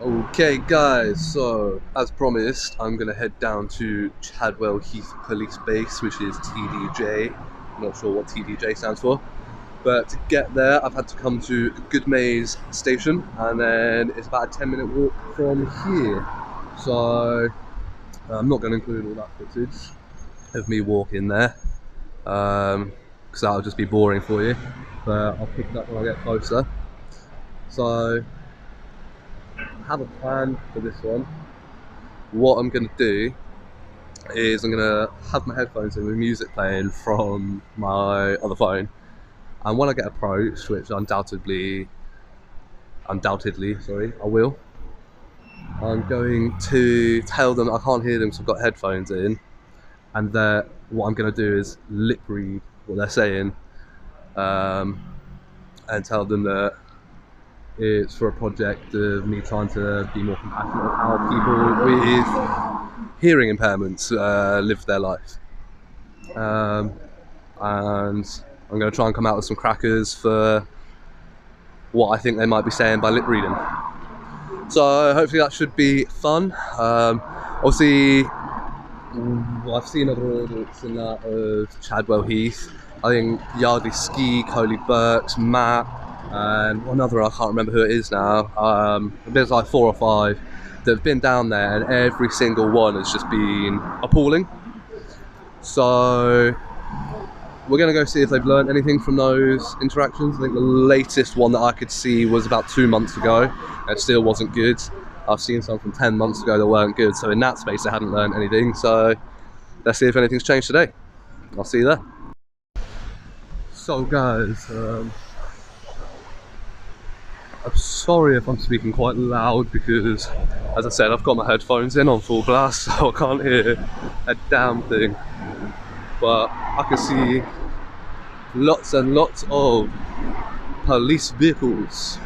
Okay guys, so as promised, I'm going to head down to Chadwell Heath Police Base, which is TDJ. I'm not sure what TDJ stands for, but to get there I've had to come to Goodmayes station, and then it's about a 10-minute walk from here. So I'm not going to include all that footage of me walking there, because that'll just be boring for you, but I'll pick it up when I get closer. So I have a plan for this one. What I'm going to do is I'm going to have my headphones in with music playing from my other phone, and when I get approached, which undoubtedly I will, I'm going to tell them I can't hear them because I've got headphones in, and that what I'm going to do is lip read what they're saying, and tell them that it's for a project of me trying to be more compassionate of how people with hearing impairments live their life. And I'm going to try and come out with some crackers for what I think they might be saying by lip reading. So hopefully that should be fun. Obviously, I've seen other audits in that of Chadwell Heath. I think Yardley Ski, Coley Burks, Matt, and one other, I can't remember who it is now. There's like 4 or 5 that have been down there, and every single one has just been appalling. So we're going to go see if they've learned anything from those interactions. I think the latest one that I could see was about 2 months ago. It still wasn't good. I've seen some from 10 months ago that weren't good. So in that space, they hadn't learned anything. So let's see if anything's changed today. I'll see you there. So guys, I'm sorry if I'm speaking quite loud because, as I said, I've got my headphones in on full blast, so I can't hear a damn thing. But I can see lots and lots of police vehicles.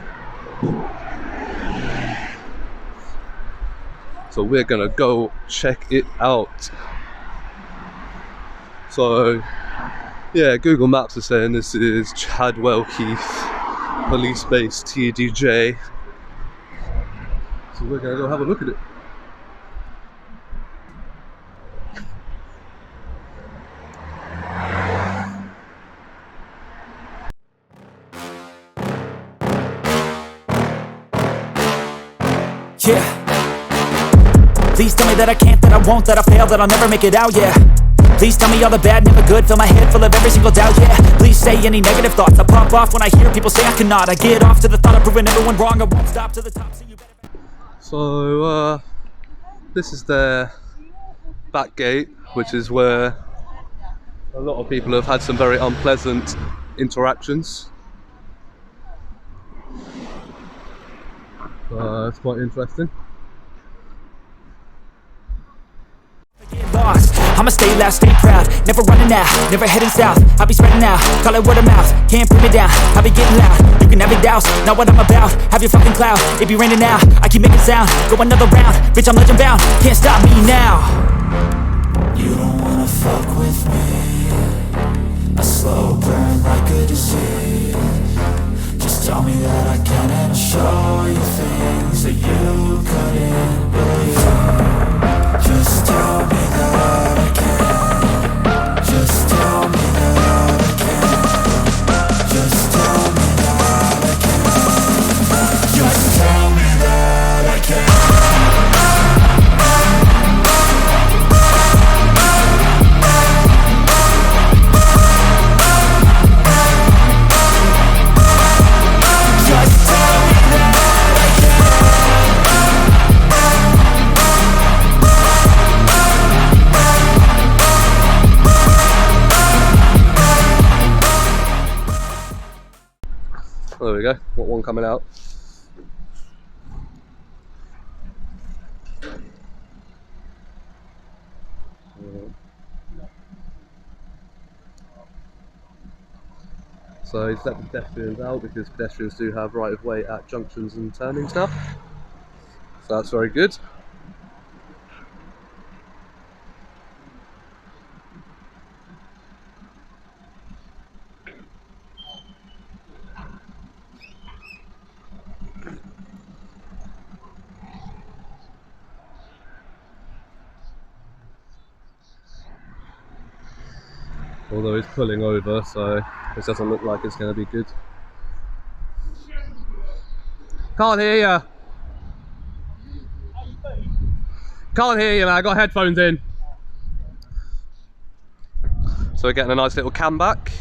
So we're gonna go check it out. So yeah, Google Maps is saying this is Chadwell Heath Police Base TDJ. So we're gonna go have a look at it. Yeah. Please tell me that I can't, that I won't, that I fail, that I'll never make it out, yeah. Please tell me all the bad, never good, fill my head full of every single doubt, yeah. Please say any negative thoughts, I pop off when I hear people say I cannot. I get off to the thought of proving everyone wrong, I won't stop to the top, so you better... So this is their back gate, which is where a lot of people have had some very unpleasant interactions. It's quite interesting. Lost. I'ma stay loud, stay proud, never running out, never heading south. I'll be spreading out, call it word of mouth. Can't put me down, I'll be getting loud. You can have your doubts, not what I'm about. Have your fucking cloud, it be raining now. I keep making sound, go another round. Bitch, I'm legend bound, can't stop me now. You don't wanna fuck with me. A slow burn like a disease. Just tell me that I can and I'll show you things that you couldn't believe. Just tell me that I can. Just tell me that I can. Just tell me that I can. Just tell me that I can. There we go, got one coming out. So he's let the pedestrians out because pedestrians do have right of way at junctions and turnings now. So that's very good. Although he's pulling over, so this doesn't look like it's going to be good. Can't hear you. Can't hear you, man. I got headphones in. So we're getting a nice little cam back.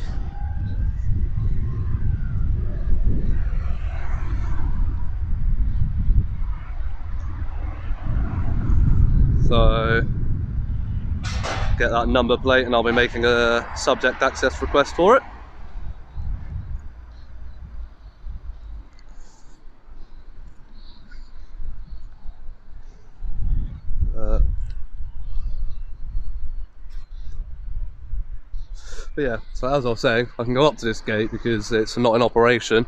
So get that number plate and I'll be making a subject access request for it. But yeah, so as I was saying, I can go up to this gate because it's not in operation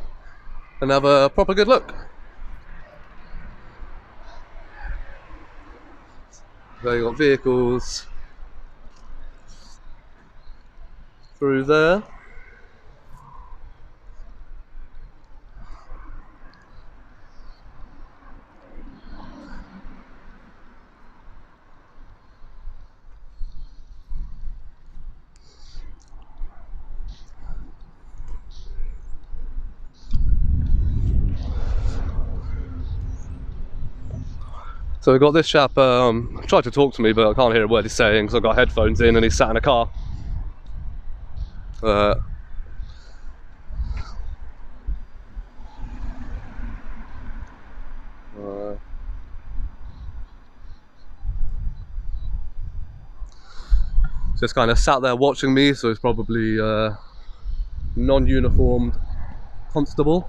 and have a proper good look. So you've got vehicles through there. So we've got this chap tried to talk to me, but I can't hear a word he's saying because I've got headphones in and he's sat in a car. Just kind of sat there watching me, so it's probably non-uniformed constable.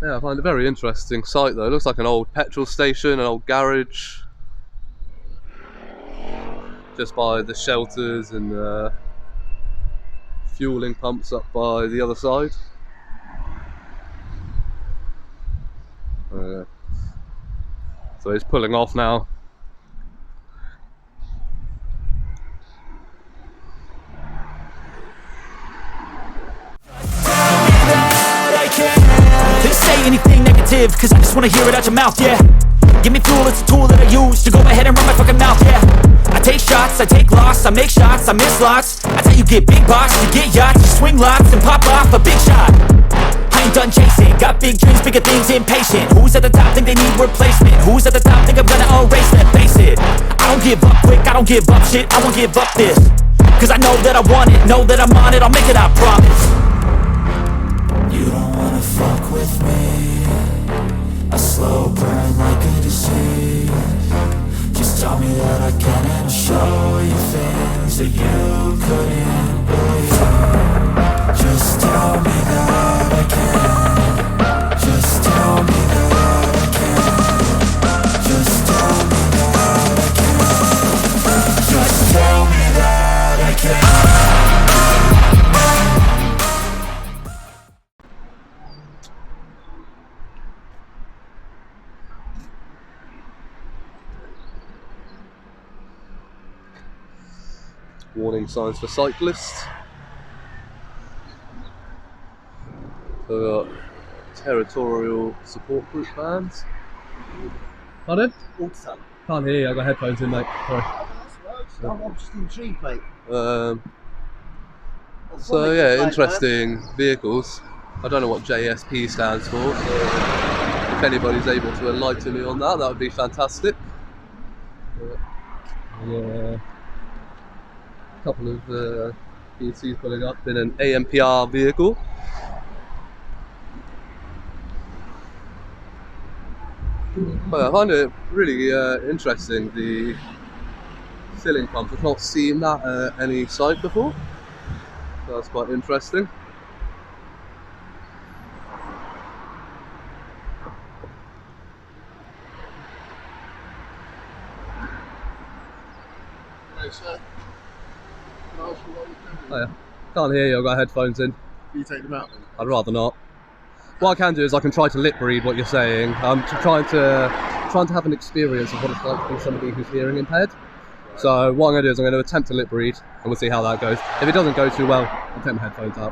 Yeah, I find it a very interesting site though. It looks like an old petrol station, an old garage. Just by the shelters and fueling pumps up by the other side. So he's pulling off now. Didn't say anything negative, cause I just wanna hear it out your mouth, yeah. Give me fuel, it's a tool that I use to go ahead and run my fucking mouth, yeah. I take shots, I take loss, I make shots, I miss lots. That's how you get big box, you get yachts, you swing lots and pop off a big shot. I ain't done chasing, got big dreams, bigger things, impatient. Who's at the top think they need replacement? Who's at the top think I'm gonna erase them? Face it, I don't give up quick, I don't give up shit, I won't give up this. Cause I know that I want it, know that I'm on it, I'll make it, I promise. You don't wanna fuck with me, a slow burn like a disease. Just tell me that I can and I'll show you things that you couldn't believe. Just tell me that I can. Just tell me that I can. Just tell me that I can. Just tell me that I can. Warning signs for cyclists. So we've got territorial support group bands. Pardon? Also, Can't hear you, I've got headphones in, mate. Sorry. I'm just intrigued, mate. So yeah, interesting vehicles. I don't know what JSP stands for, so if anybody's able to enlighten me on that, that would be fantastic. Yeah. A couple of PCs pulling up in an AMPR vehicle. But I find it really interesting, the filling pump. I've not seen that at any site before, so that's quite interesting. Hey, sir. Can I ask you what you can do? Oh yeah, can't hear you, I've got headphones in. Can you take them out then? I'd rather not. What I can do is I can try to lip read what you're saying. I'm trying to have an experience of what it's like to be somebody who's hearing impaired. Right. So what I'm going to do is I'm going to attempt to lip read and we'll see how that goes. If it doesn't go too well, I'll take my headphones out.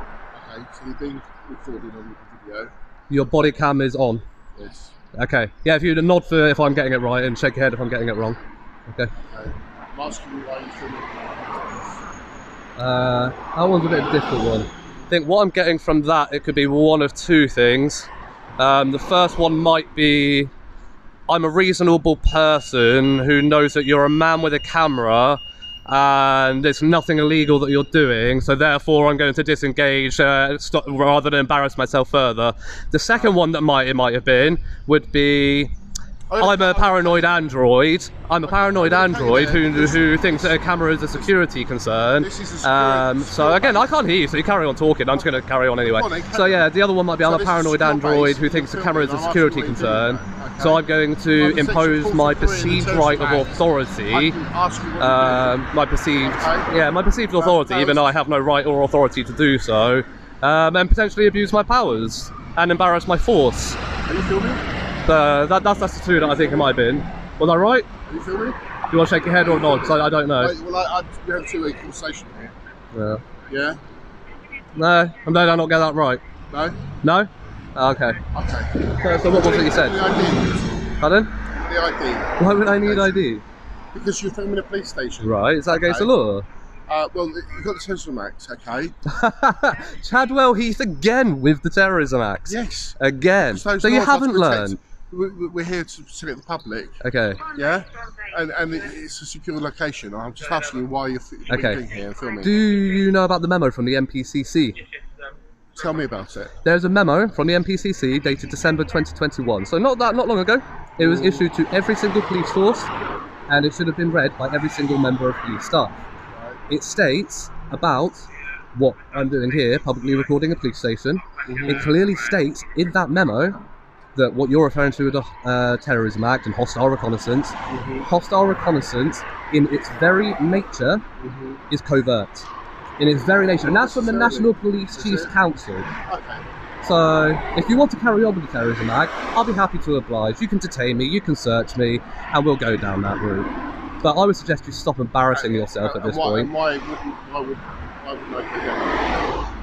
Okay, so you're being recorded on the video. Your body cam is on. Yes. Okay. Yeah, if you'd nod for if I'm getting it right and shake your head if I'm getting it wrong. Okay. I'm asking you why you're filming. That one's a bit of a difficult one. I think what I'm getting from that, it could be one of two things. The first one might be, I'm a reasonable person who knows that you're a man with a camera and there's nothing illegal that you're doing, so therefore I'm going to disengage rather than embarrass myself further. The second one that it might have been would be, I'm a paranoid android. I'm a paranoid android who thinks that a camera is a security concern. So again, I can't hear you, so you carry on talking. I'm just going to carry on anyway. So yeah, the other one might be, I'm a paranoid android who thinks the camera is a security concern. So I'm going to impose my perceived right of authority. My perceived authority, even though I have no right or authority to do so, and potentially abuse my powers and embarrass my force. Are you filming? That's the two that I think it might have been. Was I right? Are you filming? Do you want to shake your head or nod? Because I don't know. Well, we have a two-way conversation here. Yeah. Yeah? No, I'm not getting that right. No? No? Okay. Okay. So what was it you said? The ID. Pardon? The ID. Why would I need ID? Because you're filming a police station. Right, is that against the law? Well, you've got the Terrorism Act, okay? Chadwell Heath again with the Terrorism Act. Yes. Again. So you haven't learned. We're here to protect the public. Okay. Yeah? And it's a secure location. I'm just asking you why you're being here and filming. Do you know about the memo from the MPCC? Tell me about it. There's a memo from the MPCC dated December 2021. So not long ago. It was issued to every single police force and it should have been read by every single member of police staff. It states about what I'm doing here, publicly recording a police station. It clearly states in that memo that what you're referring to with the Terrorism Act and hostile reconnaissance, hostile reconnaissance in its very nature is covert. In its very nature, and that's from the National Police Chiefs Council. Okay. So, if you want to carry on with the Terrorism Act, I'll be happy to oblige. You can detain me, you can search me, and we'll go down that route. But I would suggest you stop embarrassing yourself at this point. Why would I do that?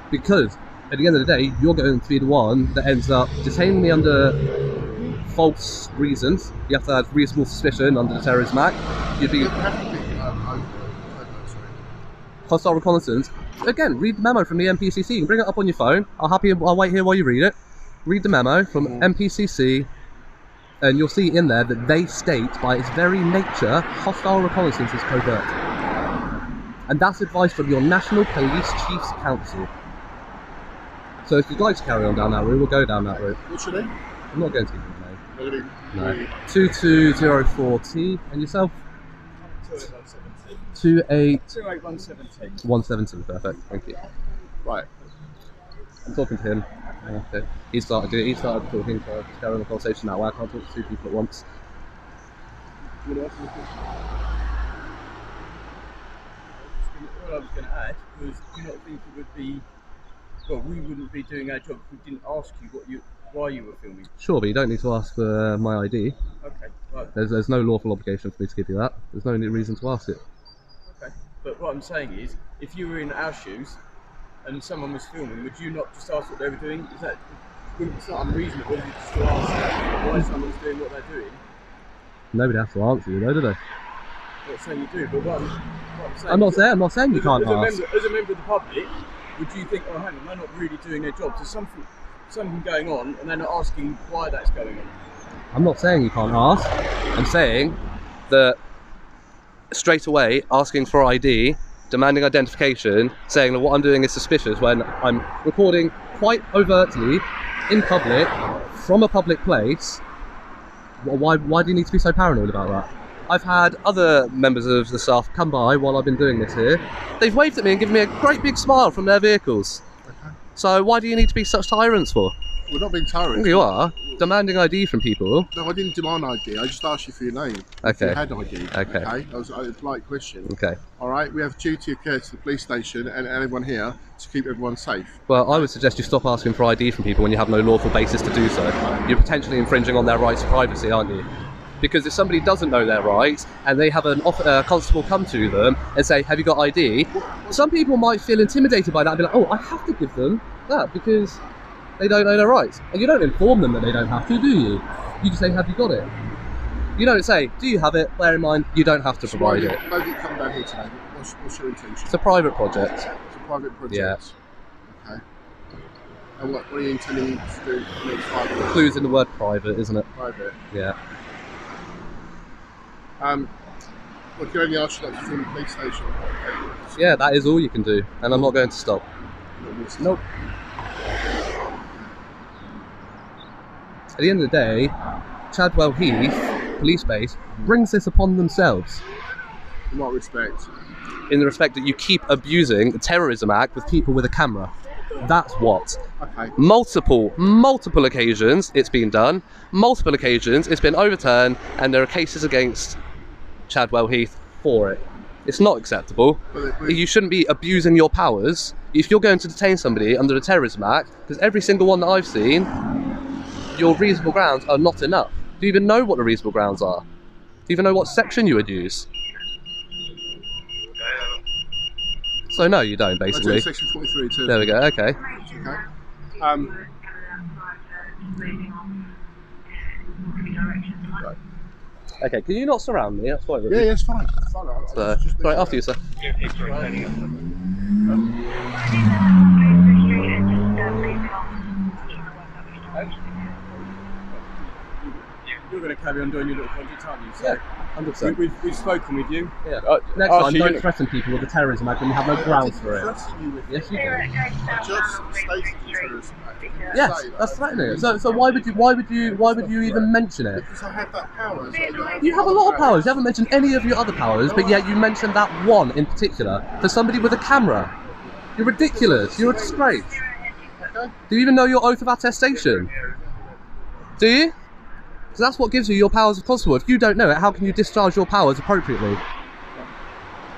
Because, at the end of the day, you're going to be the one that ends up detaining me under false reasons. You have to have reasonable suspicion under the Terrorism Act. You'd be hostile reconnaissance. Again, read the memo from the MPCC. You can bring it up on your phone. I'll wait here while you read it. Read the memo from MPCC, and you'll see in there that they state, by its very nature, hostile reconnaissance is covert. And that's advice from your National Police Chiefs Council. So if you'd like to carry on down that route, we'll go down that route. What's your name? I'm not going to give you a name. No. 2204T. And yourself? 28117. Perfect. Thank you. Right. I'm talking to him. Okay. He started talking, so just carry on the conversation that way. I can't talk to two people at once. You want to ask me a question? What I was going to add was, do you not think it would be, well, we wouldn't be doing our job if we didn't ask you why you were filming? Sure, but you don't need to ask for my ID. Okay, right. There's no lawful obligation for me to give you that. There's no reason to ask it. Okay, but what I'm saying is, if you were in our shoes and someone was filming, would you not just ask what they were doing? It's not unreasonable just to ask why someone's doing what they're doing. Nobody has to answer you though, do they? I'm not saying you do, but what I'm saying... I'm not saying you can't ask. As a member of the public, would you think, oh hang on, they're not really doing their job? There's something going on and they're not asking why that's going on? I'm not saying you can't ask. I'm saying that straight away asking for ID, demanding identification, saying that what I'm doing is suspicious when I'm recording quite overtly in public from a public place. Why do you need to be so paranoid about that? I've had other members of the staff come by while I've been doing this here. They've waved at me and given me a great big smile from their vehicles. Okay. So why do you need to be such tyrants for? We're not being tyrants. You are. Demanding ID from people. No, I didn't demand ID. I just asked you for your name. Okay. If you had ID. Okay. That was a polite question. Okay. All right. We have a duty of care to the police station and everyone here to keep everyone safe. Well, I would suggest you stop asking for ID from people when you have no lawful basis to do so. You're potentially infringing on their rights to privacy, aren't you? Because if somebody doesn't know their rights and they have a constable come to them and say, have you got ID? Some people might feel intimidated by that and be like, oh, I have to give them that because they don't know their rights. And you don't inform them that they don't have to, do you? You just say, have you got it? You don't say, do you have it? Bear in mind, you don't have to provide it. Why did you come down here today? What's your intention? It's a private project. It's a private project? Yeah. Okay. And what are you intending to do for the next 5 years? Clues in the word private, isn't it? Private. Yeah. We can only ask you not to film the police station. Yeah, that is all you can do. And I'm not going to stop. Nope. At the end of the day, Chadwell Heath police base brings this upon themselves. In what respect? In the respect that you keep abusing the Terrorism Act with people with a camera. That's what. Okay. Multiple occasions it's been done. Multiple occasions it's been overturned, and there are cases against Chadwell Heath for it. It's not acceptable. You shouldn't be abusing your powers. If you're going to detain somebody under the Terrorism Act, because every single one that I've seen, your reasonable grounds are not enough. Do you even know what the reasonable grounds are? Do you even know what section you would use? So no, you don't, basically. Section 43 too. There we go, okay. Okay. Right. Okay, can you not surround me? That's quite rude. Yeah, it's fine. Right, after you, sir. You're going to carry on doing your little project, aren't you? So Yeah, 100%. we've spoken with you. Yeah. Next time, don't threaten people with the Terrorism Act when you have no grounds for it. Yes, you do. Just stated the Terrorism Act. Yes, that's threatening it. So why would you even mention it? Because I have that power. You have a lot of powers. You haven't mentioned any of your other powers, but yet you mentioned that one in particular for somebody with a camera. You're ridiculous. You're a disgrace. Do you even know your oath of attestation? Do you? So that's what gives you your powers of constable. If you don't know it, how can you discharge your powers appropriately?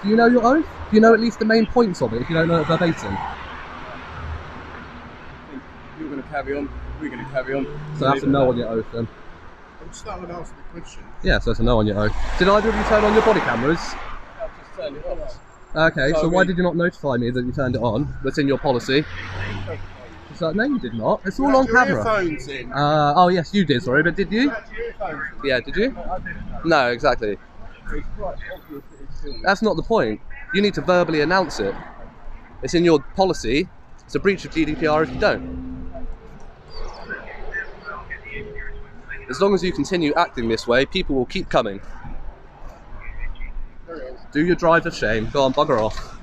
Do you know your oath? Do you know at least the main points of it if you don't know it verbatim? You're going to carry on, we're going to carry on. So that's a no on your oath then. I'm starting to ask the question. Yeah, so it's a no on your oath. Did either of you turn on your body cameras? I've just turned it off. Okay, so why did you not notify me that you turned it on? That's in your policy. So, no, you did not. It's all on camera. Earphones in. Oh yes, you did. Sorry, but did you? Yeah, did you? No, exactly. That's not the point. You need to verbally announce it. It's in your policy. It's a breach of GDPR if you don't. As long as you continue acting this way, people will keep coming. Do your drive of shame. Go on, bugger off.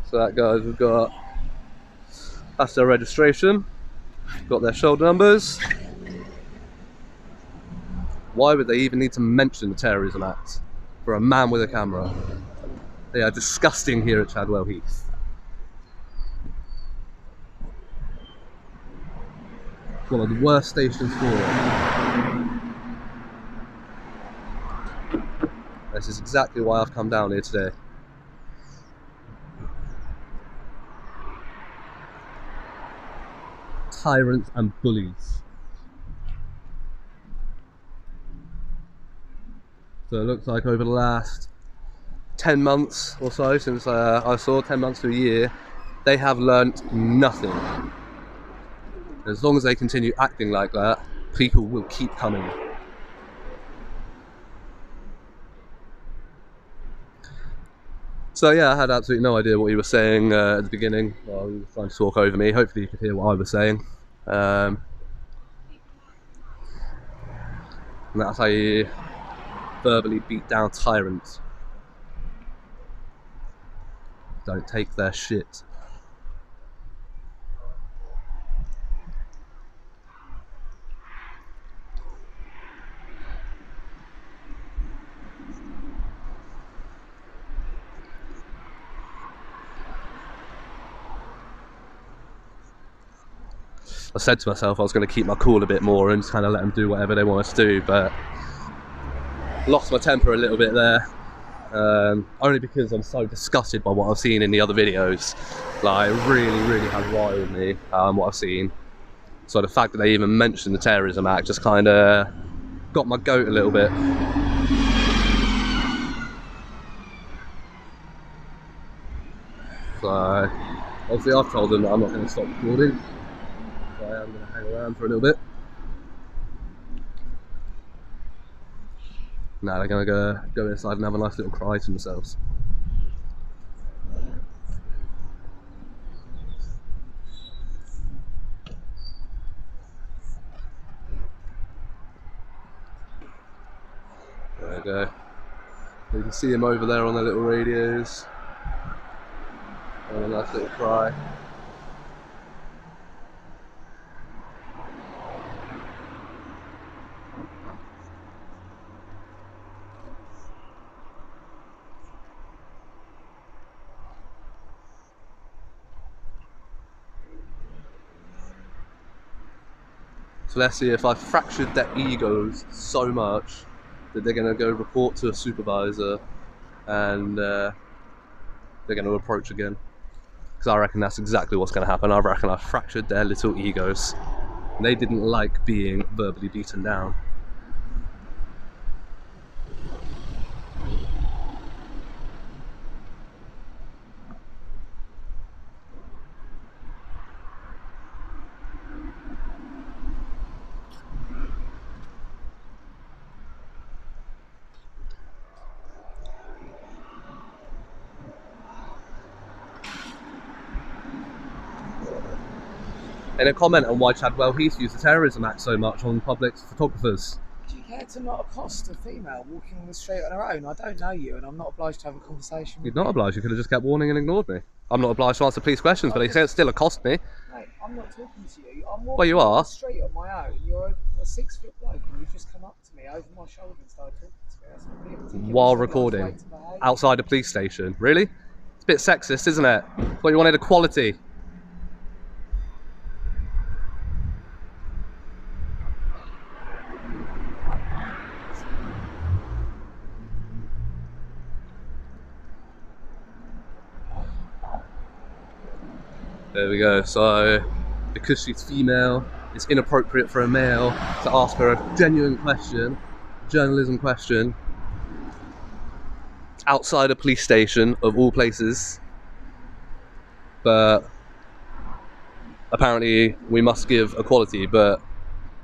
So that guys, we've got, that's their registration, got their shoulder numbers. Why would they even need to mention the Terrorism Act for a man with a camera? They are disgusting here at Chadwell Heath. One of the worst stations for it. This is exactly why I've come down here today. Tyrants and bullies. So it looks like over the last 10 months or so, since I saw 10 months to a year, they have learnt nothing. As long as they continue acting like that, people will keep coming. So yeah, I had absolutely no idea what he was saying at the beginning while he was trying to talk over me. Hopefully you could hear what I was saying. And that's how you verbally beat down tyrants. Don't take their shit. I said to myself I was going to keep my cool a bit more and just kind of let them do whatever they want us to do, but lost my temper a little bit there. Only because I'm so disgusted by what I've seen in the other videos. Like, it really has riled me, what I've seen. So the fact that they even mentioned the Terrorism Act just kind of got my goat a little bit. So obviously I've told them that I'm not going to stop recording, so I am going to hang around for a little bit. Now they're going to go inside and have a nice little cry to themselves. There we go. You can see them over there on their little radios. And a nice little cry. So let's see if I fractured their egos so much that they're going to go report to a supervisor and they're going to approach again. Because I reckon that's exactly what's going to happen. I reckon I fractured their little egos. And they didn't like being verbally beaten down. In a comment on why Chadwell Heath used the Terrorism Act so much on public photographers. Do you care to not accost a female walking on the street on her own? I don't know you and I'm not obliged to have a conversation with You're not obliged, you could have just kept warning and ignored me. I'm not obliged to answer police questions, but they still accost me. Mate, I'm not talking to you. I'm walking Well, you are. on the street on my own. You're a 6-foot bloke and you've just come up to me over my shoulder and started talking to me. That's not really a particular While responsible way recording, to behave. outside a police station. Really? It's a bit sexist, isn't it? But you wanted equality. There we go. So, because she's female, it's inappropriate for a male to ask her a genuine question, journalism question, outside a police station of all places. But apparently we must give equality, but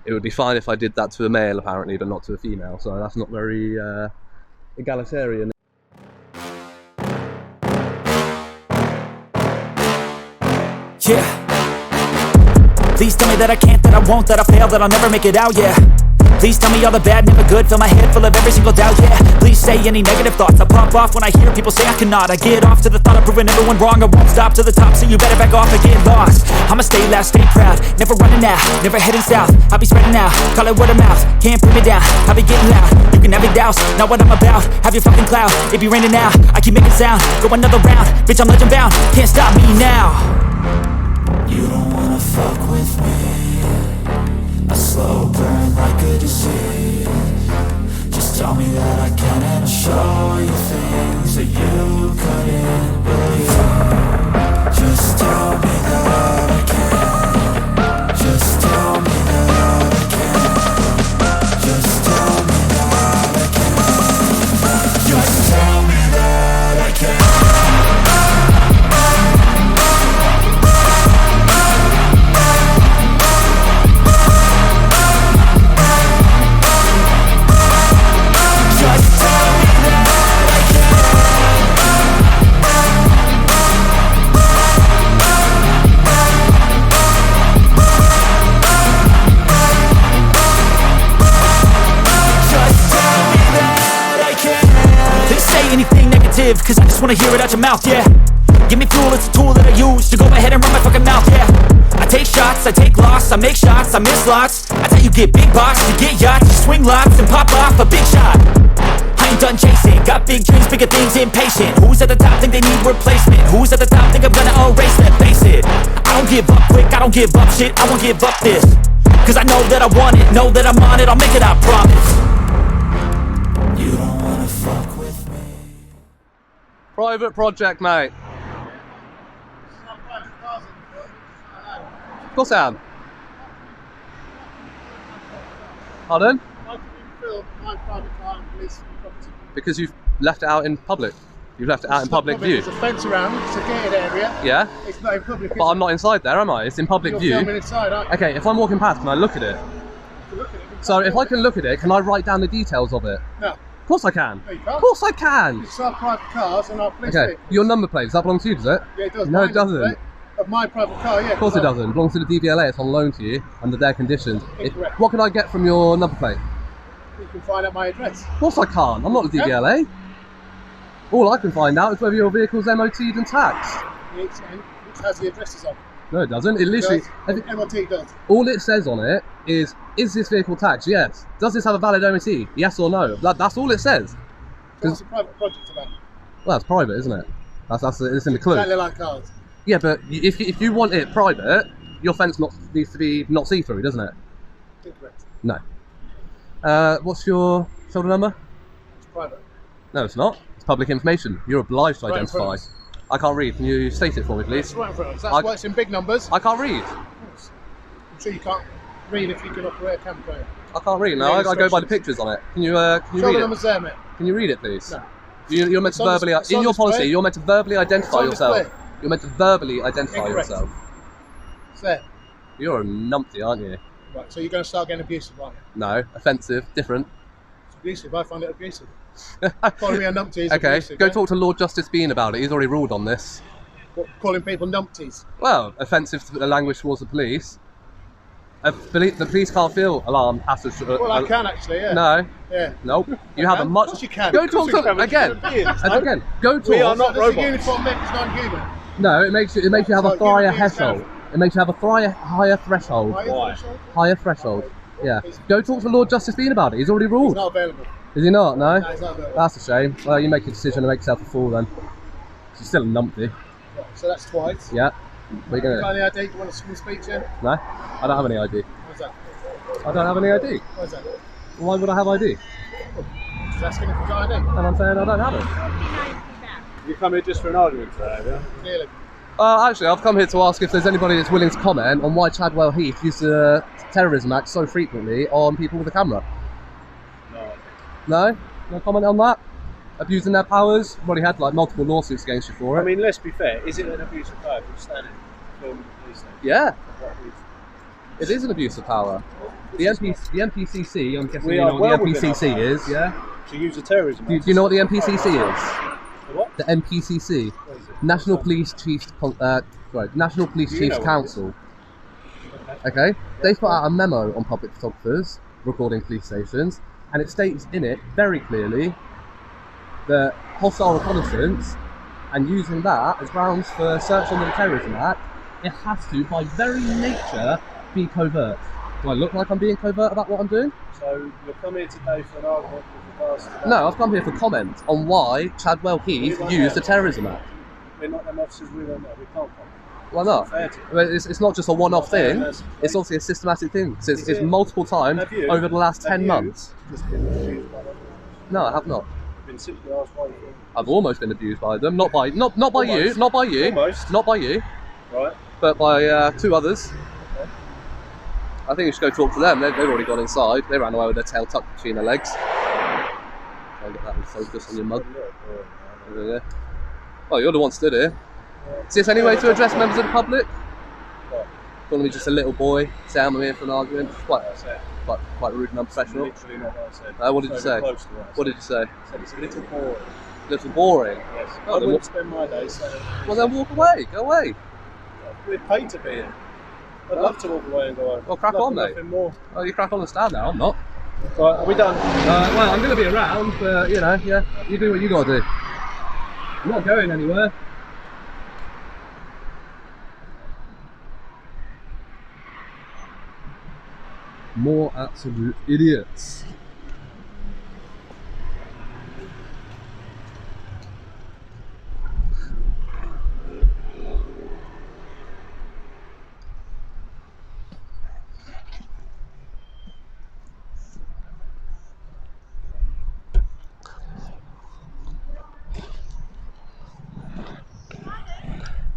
it would be fine if I did that to a male apparently, but not to a female. So that's not very egalitarian. Yeah. Please tell me that I can't, that I won't, that I fail, that I'll never make it out, yeah. Please tell me all the bad, never good, fill my head full of every single doubt, yeah. Please say any negative thoughts, I pop off when I hear people say I cannot. I get off to the thought of proving everyone wrong, I won't stop to the top, so you better back off and get lost. I'ma stay loud, stay proud, never running out, never heading south. I'll be spreading out, call it word of mouth, can't put me down, I'll be getting loud. You can have your doubts, not what I'm about, have your fucking clout. It be raining now, I keep making sound, go another round, bitch I'm legend bound, can't stop me now. You don't wanna fuck with me, a slow burn like a disease. Just tell me that I can and I'll show you things that you couldn't believe. Just tell me that I can. Just tell me that I can. Just tell me that I can. Just tell me that I can. Cause I just wanna hear it out your mouth, yeah. Give me fuel, it's a tool that I use to go ahead and run my fucking mouth, yeah. I take shots, I take loss, I make shots, I miss lots. That's how you get big box, you get yachts, you swing lots and pop off a big shot. I I ain't done chasing. Got big dreams, bigger things, impatient. Who's at the top think they need replacement? Who's at the top think I'm gonna erase them? Face it, I don't give up quick, I don't give up shit, I won't give up this. Cause I know that I want it, know that I'm on it, I'll make it, I promise. You don't wanna fuck with me. Private project, mate. Of course I am. Pardon? Why can you film my private car and police property? Because you've left it out in public. You've left it out in public view. There's a fence around, it's a gated area. Yeah? It's not in public. But I'm not inside there, am I? It's in public You're view. filming inside, aren't you? Okay, if I'm walking past, can I look at it? Look at it. So if I can look at it, can I write down the details of it? No. Of course I can. No, you can't. Of course I can. It's our private cars and our police Okay, vehicles. your number plate, does that belong to you, does it? Yeah, it does. No, Mine it doesn't. does, mate. Of my private car, yeah. Of course it doesn't. It belongs to the DVLA, it's on loan to you under their conditions. Incorrect. What can I get from your number plate? You can find out my address. Of course I can't. I'm not the DVLA. All I can find out is whether your vehicle's MOT'd and taxed. It has the addresses on. No, it doesn't. It literally... MOT does. All it says on it is this vehicle taxed? Yes. Does this have a valid MOT? Yes or no? That's all it says. So what's a private project about? Well, it's private, isn't it? It's in the clue. Exactly like cars. Yeah, but if you want it private, your fence needs to be not see-through, doesn't it? Incorrect. No. What's your shoulder number? It's private. No, it's not. It's public information. You're obliged to Right in front identify. of us. I can't read. Can you state it for me, please? It's right in front of us. That's why it's in big numbers. I can't read. I'm sure you can't read if you can operate a camera. I can't read. No, I go by the pictures on it. Can you Shoulder read numbers it? there, mate. Can you read it, please? No. You're meant to It's on verbally, it's on in your policy, display. you're meant to verbally identify on yourself. display. You're meant to verbally identify Incorrect. yourself. It's there. You're a numpty, aren't you? Right, so you're going to start getting abusive, aren't you? No, offensive, different. It's abusive. I find it abusive. Calling me a numpty is Okay, abusive. go eh? talk to Lord Justice Bean about it. He's already ruled on this. What, calling people numpties. Well, offensive to the language towards the police. The police can't feel alarmed. Well, I can actually, yeah. No. Yeah. Nope. You have a Of much. course you can. Go Of course talk you to can. again. We're human beings, And no? again. Go talk. We are not So robots. does The uniform make us non-human. No, it makes you have a So higher human beings threshold. can. It makes you have a higher threshold. Why? Higher threshold. Yeah. Go talk to Lord Justice Bean about it. He's already ruled. It's not available. Is he not? No. No, it's not available. That's a shame. Well, you make a decision and make yourself a fool then. She's still a numpty. Right, so that's twice. Yeah. What are you gonna Got do? any idea? You want a speech in? No. I don't have any ID. What's that? I don't have any ID. What's that? Why would I have ID? Just asking if you got ID. And I'm saying I don't have it. You come here just for an argument today, yeah? Clearly. Actually, I've come here to ask if there's anybody that's willing to comment on why Chadwell Heath used the terrorism act so frequently on people with a camera. No. No? No comment on that? Abusing their powers? We've already had like multiple lawsuits against you for it. I mean, let's be fair, is it an abuse of power if you're standing filming the police station? Yeah, What is- it is an abuse of power. The MPCC, I'm guessing We you are know well what the within our MPCC power. is, yeah? To use a terrorism Do you know what the MPCC is? The what? The MPCC, What is it? National Police Chiefs National Police Do you Chiefs know what it Council. Okay, they put out a memo on public photographers recording police stations, and it states in it very clearly that hostile reconnaissance and using that as grounds for search under the Terrorism Act, it has to, by very nature, be covert. Do I look like I'm being covert about what I'm doing? So you'll come here today for an argument with regards to that? No, I've come here for comment on why Chadwell Heath used the Terrorism Act. We're not them officers, we don't know, we can't comment. Why not? Fair to Well, it's not just a one-off thing, that's- it's obviously a systematic thing. So it's Is it? multiple times Have you? over the last Have 10 you months. Just been abused by them? No, I have not. Been simply asked why you filmed? I've almost been abused by them. Not by you, Almost. not by you, Almost. not by you, Right? but by two others. Okay. I think you should go talk to them. They've already gone inside. They ran away with their tail tucked between their legs. Try and get that in focus on your mug. Yeah. Oh, you're the one stood here. Is this any way to address members of the public? What? Calling me just a little boy, saying I'm here for an argument. Quite That's rude and unprofessional. literally not what I said. What did you So say? close to what I What did you say? I said it's a little boring. Little boring. Yes. Oh, I then wouldn't spend my day saying, Well then walk away. Go away. we're paid to be here. I'd love to walk away and go home. Well, crack Nothing- on, mate. Nothing more. Oh, you crack on and stand now. I'm not. Right, are we done? Well, I'm going to be around, but you know, yeah, you do what you got to do. I'm not going anywhere. More absolute idiots.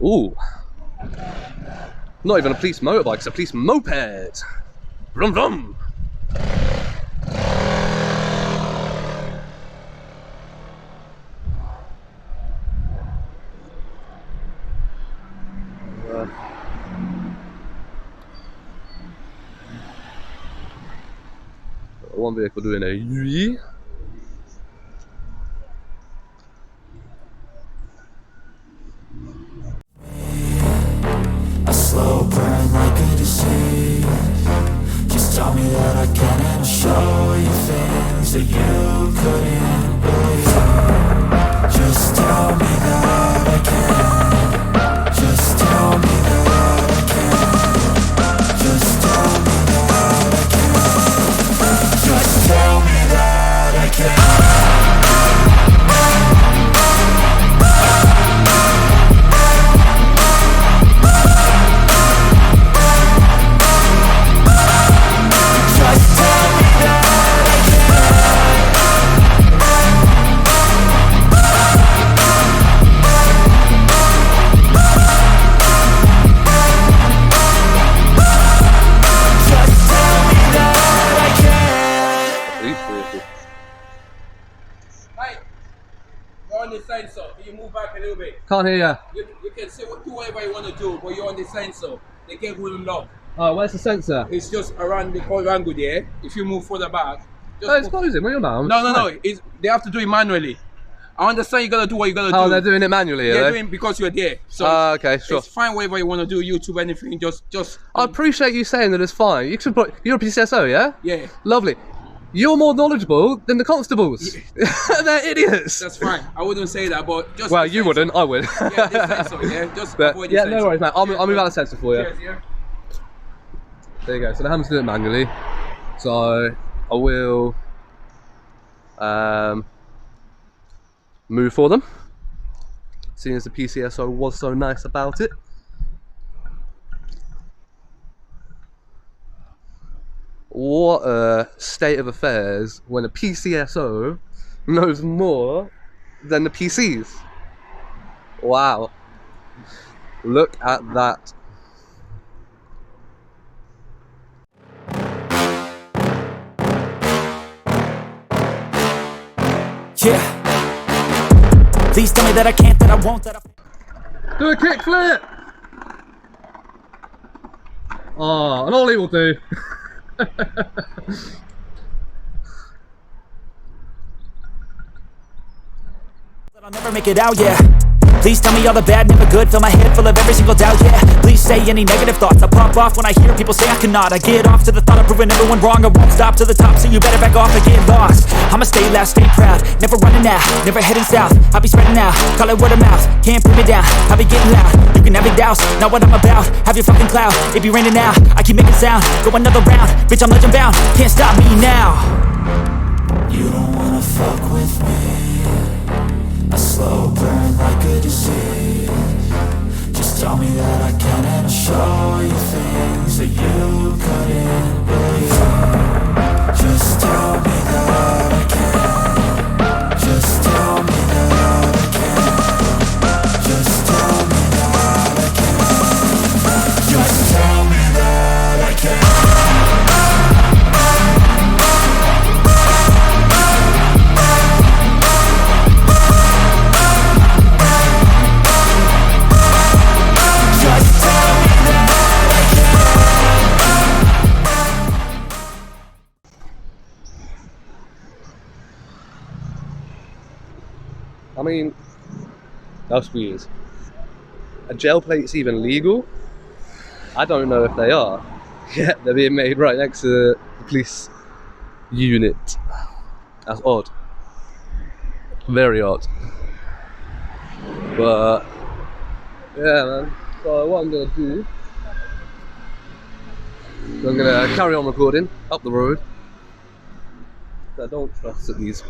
Ooh. Not even a police motorbike, it's a police moped. Vroom vroom. One vehicle doing a U. A slow burn like a disease. Just tell me that I can and I'll show you things that you couldn't believe. Just tell me that I can. Just tell me that I can. Just tell me that I can. Just tell me that I can. Sensor. Can you move back a little bit? Can't hear ya. You can say do whatever you want to do, but you're on the sensor. The gate will lock. Oh, where's the sensor? It's just around the quadrangle there. If you move further back, Oh, it's closing. What are you on? No. They have to do it manually. I understand you gotta do what you gotta do. Oh, they're doing it manually, They're are they? doing because you're there. So okay, sure. it's fine whatever you want to do, YouTube, anything, just I appreciate you saying that it's fine. You should put, you're a PCSO, yeah? yeah. Lovely. You're more knowledgeable than the constables. They're idiots. That's fine. I wouldn't say that, but just Well, you wouldn't. I would. Yeah, this sensor, yeah. Just But, avoid the yeah, sensor. no worries, mate. I'll move out the sensor for you. Cheers, yeah. There you go. So they're having to do it manually. So I will move for them. Seeing as the PCSO was so nice about it. What a state of affairs when a PCSO knows more than the PCs. Wow. Look at that. Yeah. Please tell me that I can't, that I won't, that I... Do a kickflip! Oh, an ollie will do. I'll never make it out, yeah. Please tell me all the bad, never good. Fill my head full of every single doubt, yeah. Please say any negative thoughts. I pop off when I hear people say I cannot. I get off to the thought of proving everyone wrong. I won't stop to the top, so you better back off and get lost. I'ma stay loud, stay proud, never running out, never heading south. I'll be spreading out, call it word of mouth. Can't put me down, I'll be getting loud. You can have it douse, not what I'm about. Have your fucking cloud, it be raining now. I keep making sound, go another round. Bitch, I'm legend bound, can't stop me now. You don't wanna fuck with me. A slow burn like a disease. Just tell me that I can and I'll show you things that you couldn't believe. Just tell me that I can. Just tell me that I can. Just tell me that I can. Just tell me that I can. I mean, that's weird. A gel plate's even legal? I don't know if they are. Yeah, they're being made right next to the police unit. That's odd. Very odd. But, yeah, man. So what I'm gonna do, I'm gonna carry on recording up the road. I don't trust that these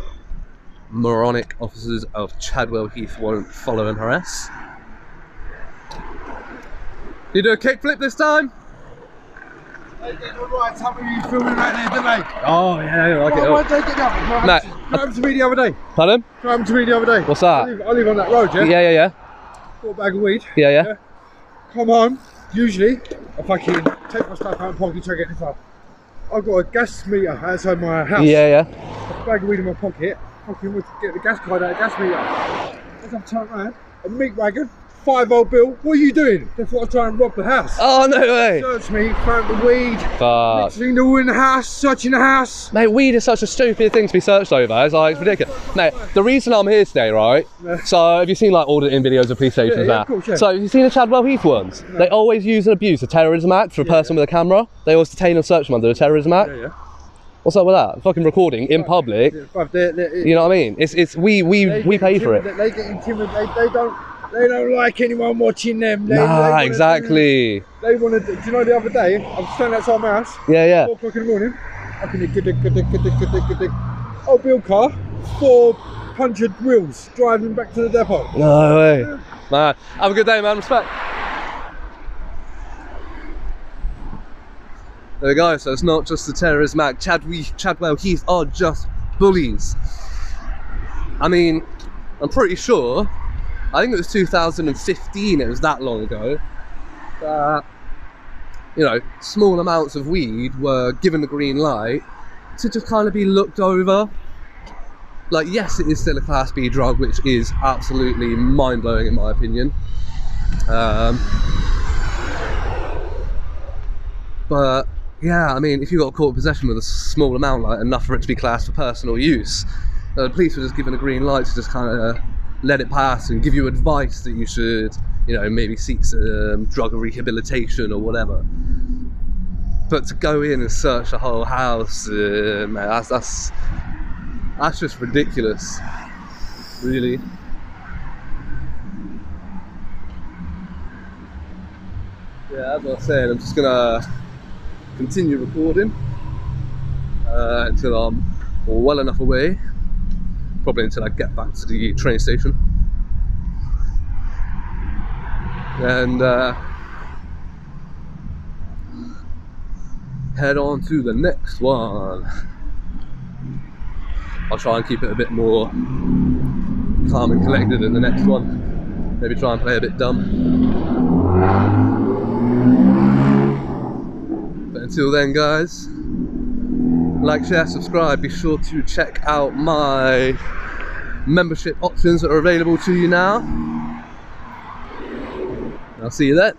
moronic officers of Chadwell Heath won't follow and harass. You do a kickflip this time? They did alright, some of you filming right there, didn't they? Oh yeah, I like Why did they get up? Matt, What happened to me the other day? pardon? What happened to me the other day? What's that? I live on that road, yeah? Yeah. bought a bag of weed. Yeah. Come on. Usually, I fucking take my stuff out and pocket, try to get in the car. I've got a gas meter outside my house. Yeah. A bag of weed in my pocket. Fucking went to get the gas card out of the gas meter. As I've turned around, a meat wagon, £5 bill. What are you doing? They thought I was trying to rob the house. Oh, no way. Searched me, found the weed. Fuck. Literally no one in the house, searching the house. Mate, weed is such a stupid thing to be searched over. It's like, it's ridiculous. Mate, the reason I'm here today, right? So, have you seen like auditing videos of police stations Yeah, now? of course, yeah. So, have you seen the Chadwell Heath ones? No. They always use and abuse the Terrorism Act for a person with a camera. They always detain and search them under the Terrorism Act. Yeah. What's up with that? Fucking recording in public. You know what I mean? We pay for it. They get intimidated. They don't like anyone watching them. Exactly. They want to. Do you know the other day? I was standing outside my house. Yeah. 4 o'clock in the morning. I can old bill car, 400 wheels driving back to the depot. No way. Man, have a good day, man. Respect. There we go. So it's not just the Terrorism Act. Chadwell Heath are just bullies. I mean, I'm pretty sure. I think it was 2015. It was that long ago. You know, small amounts of weed were given the green light to just kind of be looked over. Like, yes, it is still a Class B drug, which is absolutely mind-blowing in my opinion. But yeah, I mean, if you got caught in possession with a small amount, like enough for it to be classed for personal use, the police were just given a green light to just kind of let it pass and give you advice that you should, you know, maybe seek some drug rehabilitation or whatever. But to go in and search the whole house, man, that's just ridiculous, really. Yeah, as I was saying, I'm just gonna continue recording until I'm well enough away, probably until I get back to the train station, and head on to the next one. I'll try and keep it a bit more calm and collected in the next one, maybe try and play a bit dumb. But until then, guys, like, share, subscribe. Be sure to check out my membership options that are available to you now. I'll see you then.